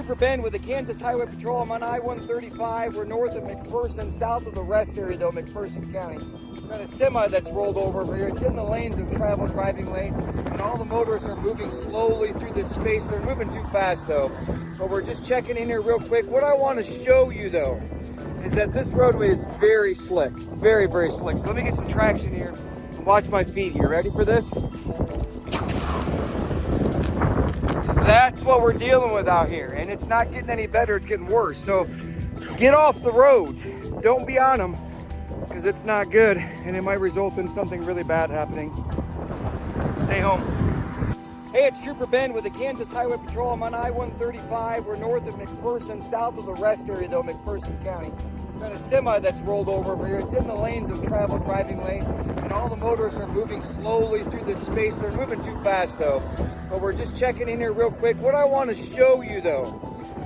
Trooper Ben with the Kansas Highway Patrol. I'm on I-135. We're north of McPherson, south of the rest area though, McPherson County. We've got a semi that's rolled over here. It's in the lanes of travel driving lane, and all the motorists are moving slowly through this space. They're moving too fast though, but we're just checking in here real quick. What I want to show you though is that this roadway is very slick, very, very slick. So let me get some traction here and watch my feet here. Ready for this? That's what we're dealing with out here, and it's not getting any better, it's getting worse. So get off the roads, don't be on them, because it's not good and it might result in something really bad happening. Stay home. Hey, it's Trooper Ben with the Kansas Highway Patrol. I'm on I-135. We're north of McPherson, south of the rest area though, McPherson County. We've got a semi that's rolled over here. It's in the lanes of travel driving lane, and all the motorists are moving slowly through this space. They're moving too fast though, but we're just checking in here real quick. What I want to show you though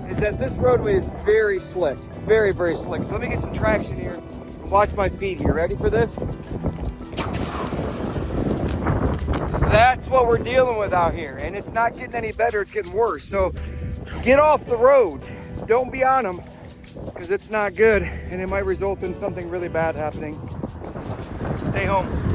is that this roadway is very slick, very, very slick. So let me get some traction here and watch my feet here. Ready for this? That's what we're dealing with out here, and it's not getting any better, it's getting worse. So get off the roads, don't be on them, because it's not good and it might result in something really bad happening. Stay home.